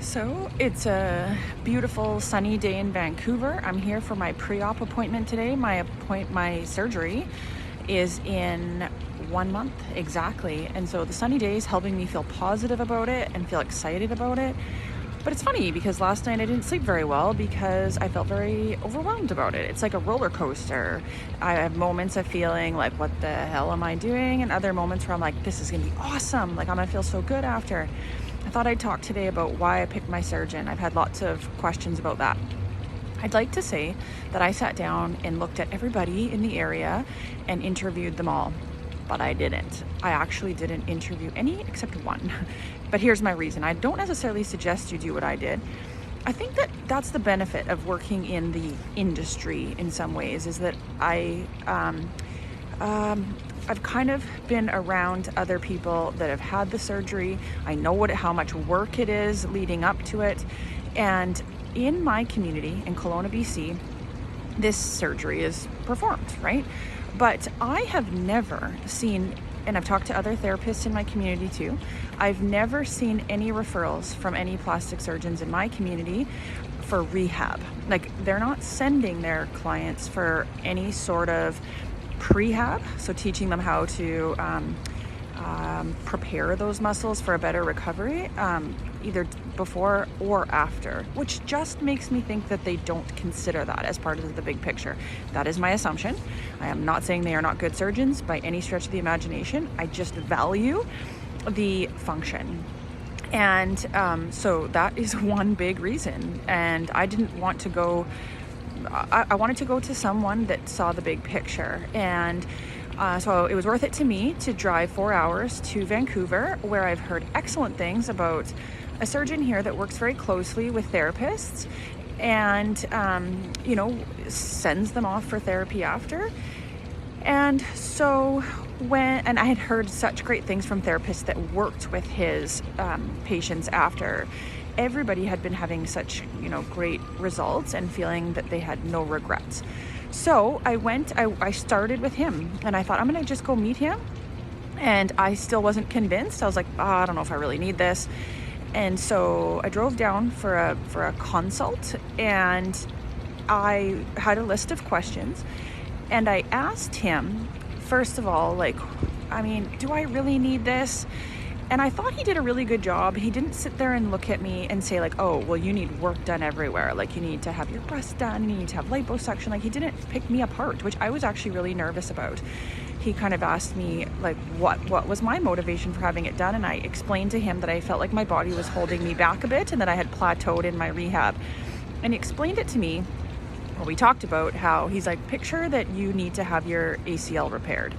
So it's a beautiful sunny day in Vancouver. I'm here for my pre-op appointment today. My surgery is in 1 month exactly. And so the sunny day is helping me feel positive about it and feel excited about it. But it's funny because last night I didn't sleep very well because I felt very overwhelmed about it. It's like a roller coaster. I have moments of feeling like, what the hell am I doing? And other moments where I'm like, this is gonna be awesome. Like, I'm gonna feel so good after. I thought I'd talk today about why I picked my surgeon. I've had lots of questions about that. I'd like to say that I sat down and looked at everybody in the area and interviewed them all, but I didn't. I actually didn't interview any except one. But here's my reason. I don't necessarily suggest you do what I did. I think that that's the benefit of working in the industry in some ways, is that I've kind of been around other people that have had the surgery. I know how much work it is leading up to it. And in my community in Kelowna, BC, this surgery is performed, right? But I have never seen, and I've talked to other therapists in my community too, I've never seen any referrals from any plastic surgeons in my community for rehab. Like, they're not sending their clients for any sort of prehab, so teaching them how to prepare those muscles for a better recovery, either before or after, which just makes me think that they don't consider that as part of the big picture. That is my assumption. I am not saying they are not good surgeons by any stretch of the imagination. I just value the function. And so that is one big reason. And I didn't want to go I wanted to go to someone that saw the big picture. And so it was worth it to me to drive 4 hours to Vancouver, where I've heard excellent things about a surgeon here that works very closely with therapists and, sends them off for therapy after. And so and I had heard such great things from therapists that worked with his patients after. Everybody had been having such, great results and feeling that they had no regrets. So I started with him and I thought, I'm going to just go meet him. And I still wasn't convinced. I was like, I don't know if I really need this. And so I drove down for a consult, and I had a list of questions. And I asked him, first of all, do I really need this? And I thought he did a really good job. He didn't sit there and look at me and say oh, well, you need work done everywhere. Like, you need to have your breast done, you need to have liposuction. Like, he didn't pick me apart, which I was actually really nervous about. He kind of asked me what was my motivation for having it done. And I explained to him that I felt like my body was holding me back a bit and that I had plateaued in my rehab. And he explained it to me. Well, we talked about how he's like, picture that you need to have your ACL repaired.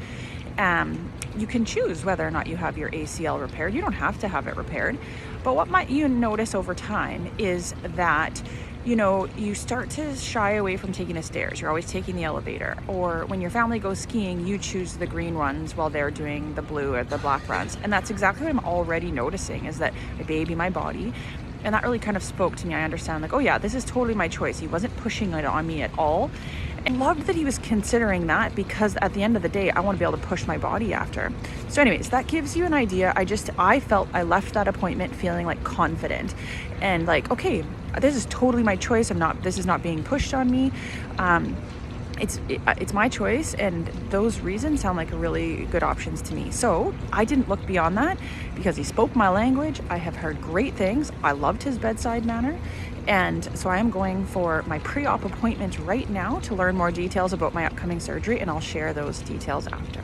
You can choose whether or not you have your ACL repaired. You don't have to have it repaired. But what might you notice over time is that, you start to shy away from taking the stairs. You're always taking the elevator. Or when your family goes skiing, you choose the green runs while they're doing the blue or the black runs. And that's exactly what I'm already noticing, is that my baby, my body. And that really kind of spoke to me. I understand, oh yeah, this is totally my choice. He wasn't pushing it on me at all. And loved that he was considering that, because at the end of the day, I want to be able to push my body after. So anyways, that gives you an idea. I felt I left that appointment feeling confident and okay, this is totally my choice. This is not being pushed on me. It's my choice, and those reasons sound like really good options to me. So I didn't look beyond that because he spoke my language. I have heard great things. I loved his bedside manner. And so I am going for my pre-op appointment right now to learn more details about my upcoming surgery, and I'll share those details after.